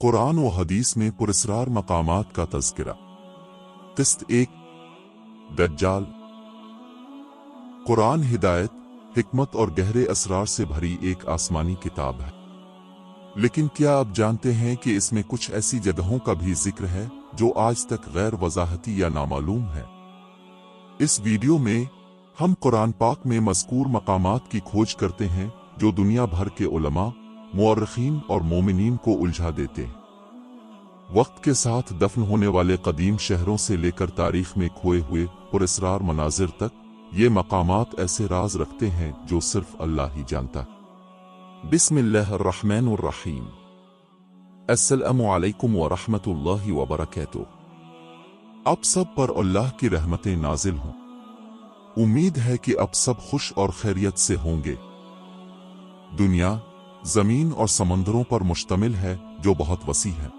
कुरान व हदीस में पुरस्रार मकामात का तज़किरा। किस्त 1 दज्जाल। कुरान हिदायत, हिकमत और गहरे असरार से भरी एक आसमानी किताब है। लेकिन क्या आप जानते हैं कि इसमें कुछ ऐसी जगहों का भी जिक्र है जो आज तक गैर वजाहती या नामालूम है। इस वीडियो में हम कुरान पाक में मज़कूर मकामात की खोज करते हैं जो दुनिया भर के उलमा, मुअर्रिखीन और मोमिनीन को उलझा देते हैं। वक्त के साथ दफन होने वाले कदीम शहरों से लेकर तारीख में खोए हुए पुरस्रार मनाजिर तक, ये मकामात ऐसे राज रखते हैं जो सिर्फ अल्लाह ही जानता है। बिस्मिल्लाहिर्रहमानिर्रहीम। अस्सलामु अलैकुम व रहमतुल्लाहि व बरकातुहू। अब सब पर अल्लाह की रहमतें नाजिल हों। उम्मीद है कि अब सब खुश और खैरियत से होंगे। दुनिया जमीन और समंदरों पर मुश्तमिल है जो बहुत वसी है।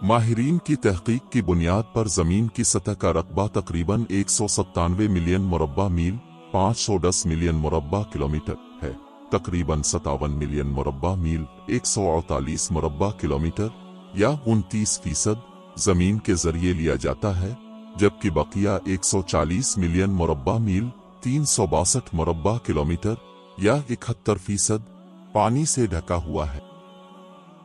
माहिरीन की तहकीक की बुनियाद पर जमीन की सतह का रकबा तकरीबन 197 मिलियन मुरब्बा मील 510 मिलियन मुरब्बा किलोमीटर है। तकरीबन 57 मिलियन मुरब्बा मील 148 मुरब्बा किलोमीटर या 29% जमीन के जरिए लिया जाता है, जबकि बकिया 140 मिलियन मुरब्बा मील 362 मुरब्बा किलोमीटर या 71% पानी से ढका हुआ है।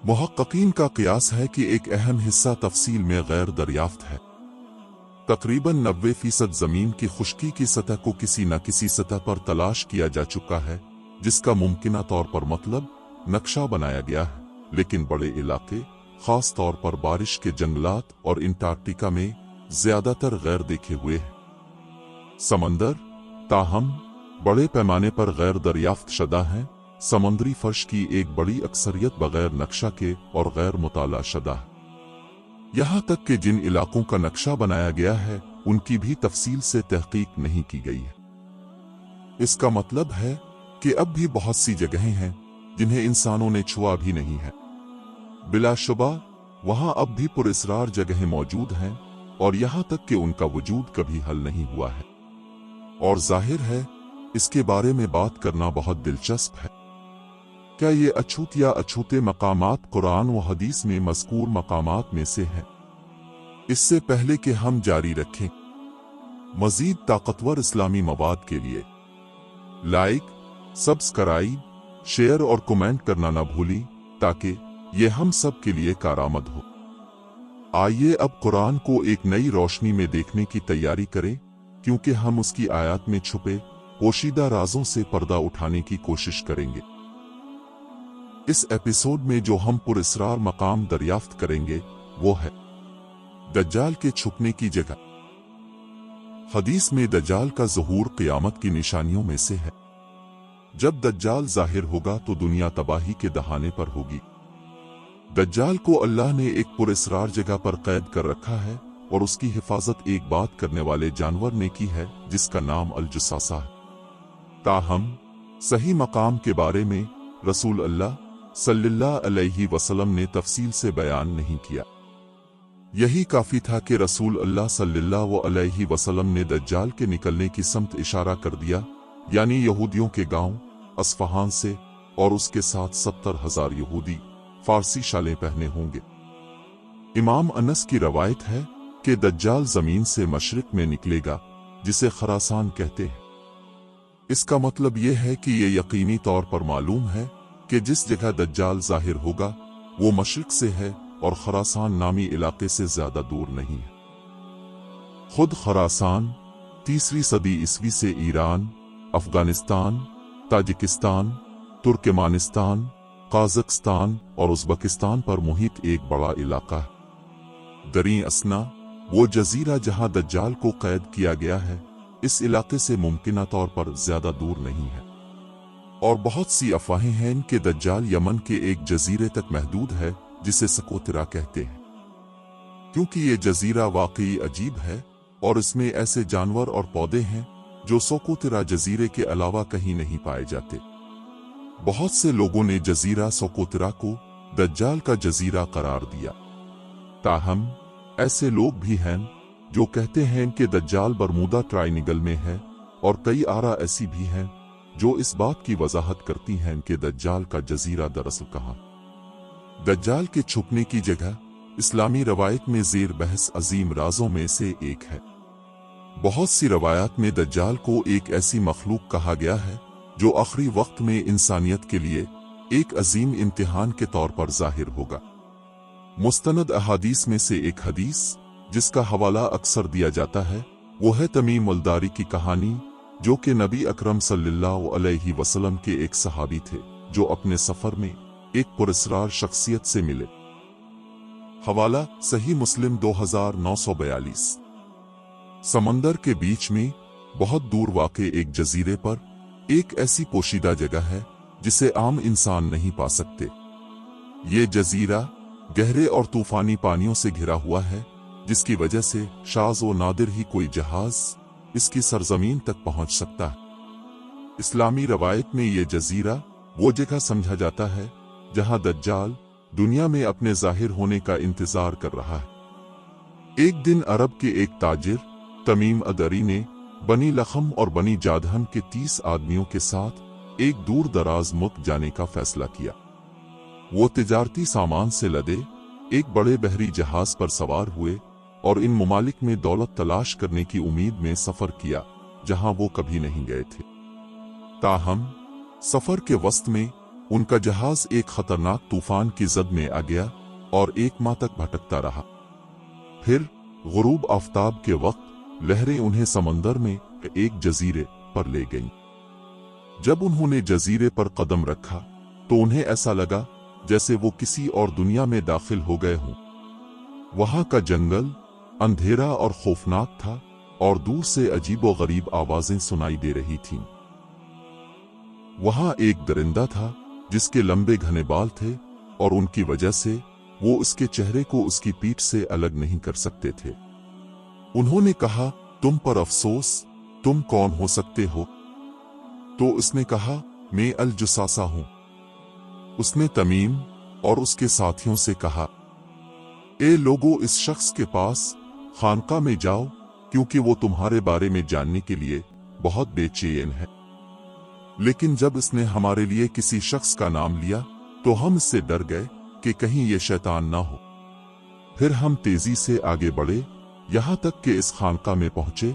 मुहक्किकीन का कियास है कि एक अहम हिस्सा तफसील में गैर दरियाफ्त है। तकरीबन 90% जमीन की खुश्की की सतह को किसी न किसी सतह पर तलाश किया जा चुका है, जिसका मुमकिना तौर पर मतलब नक्शा बनाया गया है। लेकिन बड़े इलाके, खास तौर पर बारिश के जंगलात और अंटार्कटिका में ज्यादातर गैर देखे हुए हैं। समंदर ताहम बड़े पैमाने पर गैर दरियाफ्त शुदा हैं। समुद्री फर्श की एक बड़ी अक्सरियत बगैर नक्शा के और गैर मुताला शुदा है। यहाँ तक कि जिन इलाकों का नक्शा बनाया गया है उनकी भी तफसील से तहकीक नहीं की गई है। इसका मतलब है कि अब भी बहुत सी जगहें हैं जिन्हें इंसानों ने छुआ भी नहीं है। बिलाशुबा वहाँ अब भी पुरस्रार जगहें मौजूद हैं और यहाँ तक कि उनका वजूद कभी हल नहीं हुआ है। और जाहिर है इसके बारे में बात करना बहुत दिलचस्प है। क्या ये अछूत या अछूते मकामात कुरान व हदीस में मज़कूर मकामात में से है? इससे पहले कि हम जारी रखें, मज़ीद ताकतवर इस्लामी मवाद के लिए लाइक, सब्सक्राइब, शेयर और कमेंट करना न भूली, ताकि ये हम सब के लिए कारआमद हो। आइए अब कुरान को एक नई रोशनी में देखने की तैयारी करें, क्योंकि हम उसकी आयत में छुपे पोशीदा राजों से पर्दा उठाने की कोशिश करेंगे। इस एपिसोड में जो हम पुरस्रार मकाम दरियाफ्त करेंगे वो है दज्जाल के छुपने की जगह। हदीस में दज्जाल का ज़हूर क़यामत की निशानियों में से है। जब दज्जाल ज़ाहिर होगा तो दुनिया तबाही के दहाने पर होगी। दज्जाल को अल्लाह ने एक पुरस्रार जगह पर कैद कर रखा है और उसकी हिफाजत एक बात करने वाले जानवर ने की है जिसका नाम अल-जस्सासा है। ताहम सही मकाम के बारे में रसूल अल्लाह सल्लल्लाहु अलैहि वसल्लम ने तफसील से बयान नहीं किया। यही काफी था कि रसूल अल्लाह सल्लल्लाहु अलैहि वसल्लम ने दज्जाल के निकलने की समत इशारा कर दिया, यानी यहूदियों के गांव अस्फहान से, और उसके साथ 70,000 यहूदी फारसी शालें पहने होंगे। इमाम अनस की रवायत है कि दज्जाल जमीन से मशरिक में निकलेगा, जिसे खरासान कहते हैं। इसका मतलब यह है कि ये यकीनी तौर पर मालूम है कि जिस जगह दज्जाल जाहिर होगा वो मशरिक से है और खरासान नामी इलाके से ज्यादा दूर नहीं है। खुद खरासान 3री सदी ईस्वी से ईरान, अफगानिस्तान, ताजिकिस्तान, तुर्कमानिस्तान, काज़ाकिस्तान और उज़्बेकिस्तान पर मुहित एक बड़ा इलाका है। दरी असना वो जजीरा जहां दज्जाल को कैद किया गया है, इस इलाके से मुमकिना तौर पर ज्यादा दूर नहीं है। और बहुत सी अफवाहें हैं कि दज्जाल यमन के एक जजीरे तक महदूद है जिसे सकोतरा कहते हैं, क्योंकि ये जजीरा वाकई अजीब है और इसमें ऐसे जानवर और पौधे हैं जो सोकोतरा जजीरे के अलावा कहीं नहीं पाए जाते। बहुत से लोगों ने जजीरा सोकोतरा को दज्जाल का जजीरा करार दिया। ताहम ऐसे लोग भी हैं जो कहते हैं कि दज्जाल बरमूदा ट्राइनिगल में है, और कई आरा ऐसी भी हैं जो इस बात की वजाहत करती हैं कि दज्जाल का जजीरा दरअसल कहाँ। दज्जाल के छुपने की जगह इस्लामी रवायत में ज़ेर बहस अजीम राजों में से एक है। बहुत सी रवायात में दज्जाल को एक ऐसी मखलूक कहा गया है जो आखिरी वक्त में इंसानियत के लिए एक अजीम इम्तिहान के तौर पर जाहिर होगा। मुस्तनद अहादीस में से एक हदीस जिसका हवाला अक्सर दिया जाता है वो है तमीम अल-दारी की कहानी, जो कि नबी अकरम सल्लल्लाहु अलैहि वसल्लम के एक सहाबी थे जो अपने सफर में एक पुरस्कार शख्सियत से मिले। हवाला सही मुस्लिम 2942। समंदर के बीच में बहुत दूर वाक़े एक जजीरे पर एक ऐसी पोशीदा जगह है जिसे आम इंसान नहीं पा सकते। ये जजीरा गहरे और तूफानी पानियों से घिरा हुआ है, जिसकी वजह से शाज़ व नादिर ही कोई जहाज इसकी सरजमीन तक पहुंच सकता है। इस्लामी रवायत में ये जजीरा वो जगह समझा जाता है जहां दज्जाल दुनिया में अपने जाहिर होने का इंतजार कर रहा है। एक दिन अरब के एक ताजिर तमीम अदरी ने बनी लखम और बनी जादहम के 30 आदमियों के साथ एक दूर दराज मुल्क जाने का फैसला किया। वो तिजारती सामान से लदे एक बड़े बहरी जहाज पर सवार हुए और इन ममालिक में दौलत तलाश करने की उम्मीद में सफर किया जहां वो कभी नहीं गए थे। ताहम सफर के वस्त में उनका जहाज एक खतरनाक तूफान की जद में आ गया और एक माह तक भटकता रहा। फिर गुरूब आफताब के वक्त लहरें उन्हें समंदर में एक जजीरे पर ले गईं। जब उन्होंने जजीरे पर कदम रखा तो उन्हें ऐसा लगा जैसे वो किसी और दुनिया में दाखिल हो गए हों। वहां का जंगल अंधेरा और खौफनाक था और दूर से अजीबो-गरीब आवाजें सुनाई दे रही थीं। वहां एक दरिंदा था जिसके लंबे घने बाल थे और उनकी वजह से वो उसके चेहरे को उसकी पीठ से अलग नहीं कर सकते थे। उन्होंने कहा, तुम पर अफसोस, तुम कौन हो सकते हो? तो उसने कहा, मैं अल-जुसासा हूं। उसने तमीम और उसके साथियों से कहा, ए लोगों, इस शख्स के पास खानका में जाओ क्योंकि वो तुम्हारे बारे में जानने के लिए बहुत बेचैन है। लेकिन जब इसने हमारे लिए किसी शख्स का नाम लिया तो हम इससे डर गए कि कहीं ये शैतान ना हो। फिर हम तेजी से आगे बढ़े, यहां तक कि इस खानका में पहुंचे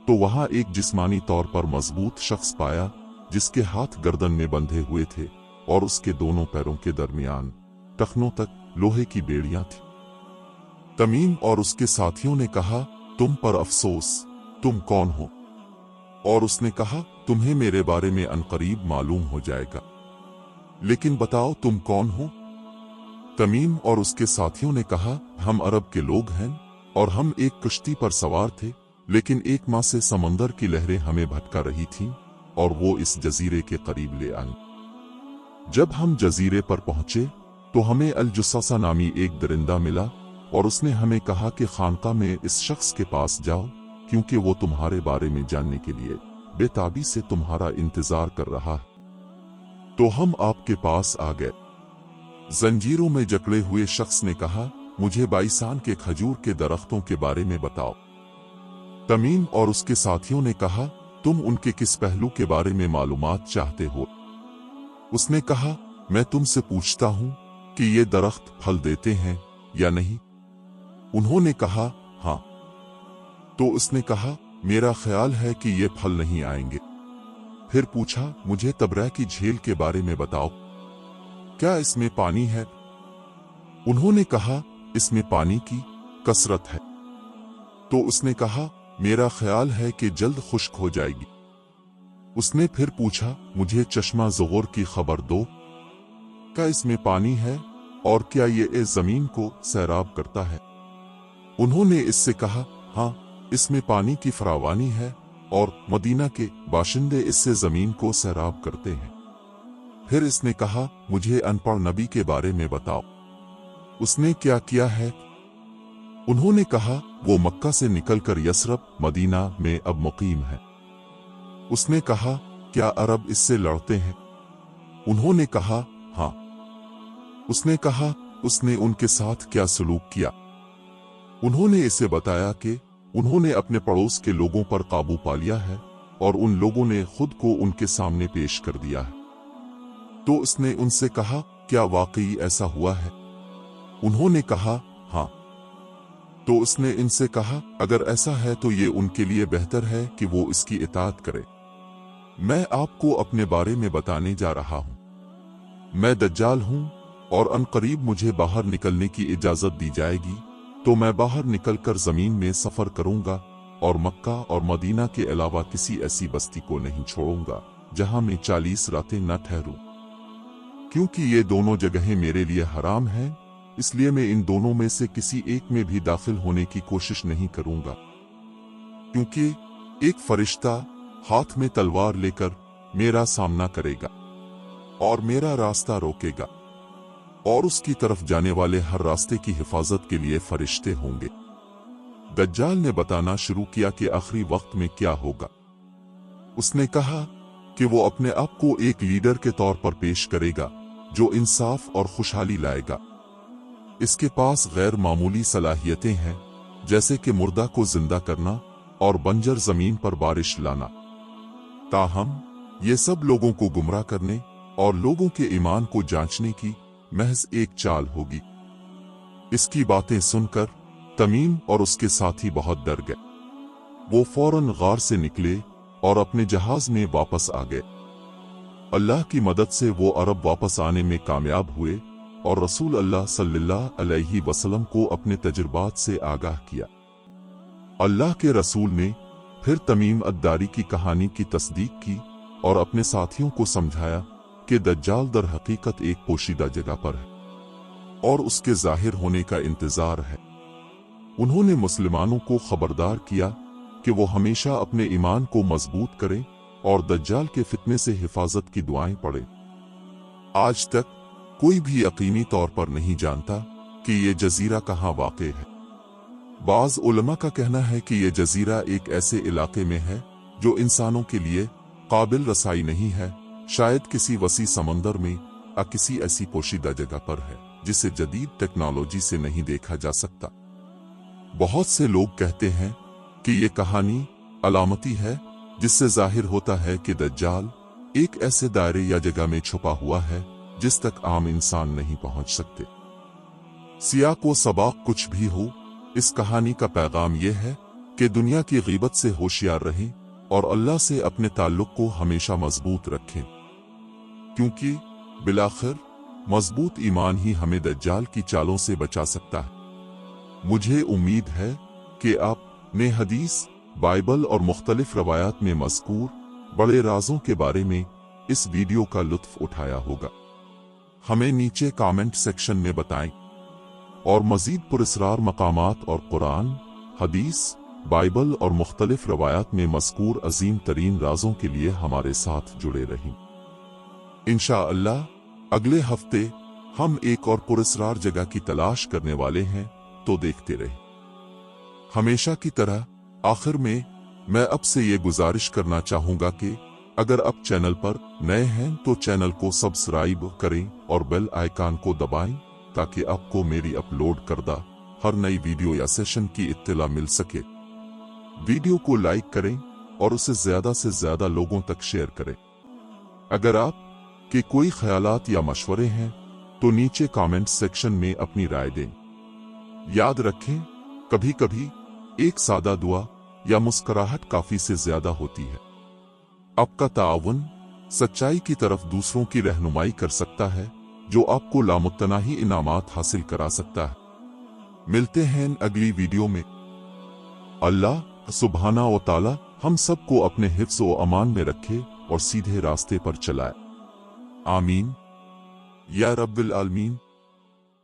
तो वहां एक जिस्मानी तौर पर मजबूत शख्स पाया जिसके हाथ गर्दन में बंधे हुए थे और उसके दोनों पैरों के दरमियान टखनों तक लोहे की बेड़ियां थी। तमीम और उसके साथियों ने कहा, तुम पर अफसोस, तुम कौन हो? और उसने कहा, तुम्हें मेरे बारे में अनकरीब मालूम हो जाएगा, लेकिन बताओ तुम कौन हो? तमीम और उसके साथियों ने कहा, हम अरब के लोग हैं और हम एक कश्ती पर सवार थे, लेकिन एक माह से समंदर की लहरें हमें भटका रही थीं और वो इस जजीरे के करीब ले आई। जब हम जजीरे पर पहुंचे तो हमें अल-जुसासा नामी एक दरिंदा मिला और उसने हमें कहा कि खानका में इस शख्स के पास जाओ क्योंकि वो तुम्हारे बारे में जानने के लिए बेताबी से तुम्हारा इंतजार कर रहा है। तो हम आपके पास आ गए। जंजीरों में जकड़े हुए शख्स ने कहा, मुझे बाइसान के खजूर के दरख्तों के बारे में बताओ। तमीम और उसके साथियों ने कहा, तुम उनके किस पहलू के बारे में मालूमात चाहते हो? उसने कहा, मैं तुमसे पूछता हूं कि ये दरख्त फल देते हैं या नहीं? उन्होंने कहा, हां। तो उसने कहा, मेरा ख्याल है कि ये फल नहीं आएंगे। फिर पूछा, मुझे तबरा की झील के बारे में बताओ, क्या इसमें पानी है? उन्होंने कहा, इसमें पानी की कसरत है। तो उसने कहा, मेरा ख्याल है कि जल्द खुश्क हो जाएगी। उसने फिर पूछा, मुझे चश्मा ज़ुगुर की खबर दो, क्या इसमें पानी है और क्या ये इस जमीन को सैराब करता है? उन्होंने इससे कहा, हाँ, इसमें पानी की फरावानी है और मदीना के बाशिंदे इससे जमीन को सैराब करते हैं। फिर इसने कहा, मुझे अनपढ़ नबी के बारे में बताओ, उसने क्या किया है? उन्होंने कहा, वो मक्का से निकलकर यसरब मदीना में अब मुकीम है। उसने कहा, क्या अरब इससे लड़ते हैं? उन्होंने कहा, हाँ। उसने कहा, उसने उनके साथ क्या सलूक किया? उन्होंने इसे बताया कि उन्होंने अपने पड़ोस के लोगों पर काबू पा लिया है और उन लोगों ने खुद को उनके सामने पेश कर दिया है। तो उसने उनसे कहा, क्या वाकई ऐसा हुआ है? उन्होंने कहा, हाँ। तो उसने इनसे कहा, अगर ऐसा है तो ये उनके लिए बेहतर है कि वो इसकी इताअत करे। मैं आपको अपने बारे में बताने जा रहा हूं। मैं दज्जाल हूं और अनकरीब मुझे बाहर निकलने की इजाजत दी जाएगी तो मैं बाहर निकलकर जमीन में सफर करूंगा और मक्का और मदीना के अलावा किसी ऐसी बस्ती को नहीं छोड़ूंगा जहां मैं 40 रातें न ठहरूं, क्योंकि ये दोनों जगहें मेरे लिए हराम हैं। इसलिए मैं इन दोनों में से किसी एक में भी दाखिल होने की कोशिश नहीं करूंगा, क्योंकि एक फरिश्ता हाथ में तलवार लेकर मेरा सामना करेगा और मेरा रास्ता रोकेगा, और उसकी तरफ जाने वाले हर रास्ते की हिफाजत के लिए फरिश्ते होंगे। दज्जाल ने बताना शुरू किया कि आखिरी वक्त में क्या होगा। उसने कहा कि वो अपने आप को एक लीडर के तौर पर पेश करेगा जो इंसाफ और खुशहाली लाएगा। इसके पास गैर मामूली सलाहियतें हैं, जैसे कि मुर्दा को जिंदा करना और बंजर जमीन पर बारिश लाना। ताहम ये सब लोगों को गुमराह करने और लोगों के ईमान को जांचने की महज एक चाल होगी। इसकी बातें सुनकर तमीम और उसके साथी बहुत डर गए। वो फौरन गार से निकले और अपने जहाज में वापस आ गए। अल्लाह की मदद से वो अरब वापस आने में कामयाब हुए और रसूल अल्लाह सल्लल्लाहु अलैहि वसल्लम को अपने तजुर्बात से आगाह किया। अल्लाह के रसूल ने फिर तमीम अद्दारी की कहानी की तस्दीक की और अपने साथियों को समझाया कि दज्जाल दर हकीकत एक पोशीदा जगह पर है और उसके जाहिर होने का इंतजार है। उन्होंने मुसलमानों को खबरदार किया कि वो हमेशा अपने ईमान को मजबूत करें और दज्जाल के फितने से हिफाजत की दुआएं पढ़ें। आज तक कोई भी यकीनी तौर पर नहीं जानता कि ये जजीरा कहाँ वाक़ है। बाज़ उलमा का कहना है कि ये जजीरा एक ऐसे इलाके में है जो इंसानों के लिए काबिल रसाई नहीं है, शायद किसी वसी समंदर में या किसी ऐसी पोशीदा जगह पर है जिसे जदीद टेक्नोलॉजी से नहीं देखा जा सकता। बहुत से लोग कहते हैं कि ये कहानी अलामती है जिससे जाहिर होता है कि दज्जाल एक ऐसे दायरे या जगह में छुपा हुआ है जिस तक आम इंसान नहीं पहुंच सकते। सियाक व सबाक कुछ भी हो, इस कहानी का पैगाम यह है कि दुनिया की गीबत से होशियार रहें और अल्लाह से अपने ताल्लुक को हमेशा मजबूत रखें, क्योंकि बिलाखिर मजबूत ईमान ही हमें दज्जाल की चालों से बचा सकता है। मुझे उम्मीद है कि आपने हदीस, बाइबल और मुख्तलिफ रवायात में मज़कूर बड़े राजों के बारे में इस वीडियो का लुत्फ उठाया होगा। हमें नीचे कमेंट सेक्शन में बताएं और मजीद पुरस्रार मकामात और कुरान, हदीस, बाइबल और मुख्तलिफ रवायात में मज़कूर अजीम तरीन राजों के लिए हमारे साथ जुड़े रहें। इंशाअल्लाह अगले हफ्ते हम एक और पुरस्रार जगह की तलाश करने वाले हैं, तो देखते रहें। हमेशा की तरह आखिर में मैं अब से ये गुजारिश करना चाहूंगा कि अगर आप चैनल पर नए हैं तो चैनल को सब्सक्राइब करें और बेल आइकन को दबाएं ताकि आपको मेरी अपलोड करदा हर नई वीडियो या सेशन की इत्तला मिल सके। वीडियो को लाइक करें और उसे ज्यादा से ज्यादा लोगों तक शेयर करें। अगर आप के कोई ख्यालात या मशवरे हैं तो नीचे कमेंट सेक्शन में अपनी राय दें। याद रखें, कभी कभी एक सादा दुआ या मुस्कुराहट काफी से ज्यादा होती है। आपका ताउन सच्चाई की तरफ दूसरों की रहनुमाई कर सकता है, जो आपको लामुत्तनाही इनामात हासिल करा सकता है। मिलते हैं अगली वीडियो में। अल्लाह सुब्हाना व तआला हम सबको अपने हिफ्ज़ व अमान में रखे और सीधे रास्ते पर चलाए। आमीन या रब्बिल आलमीन।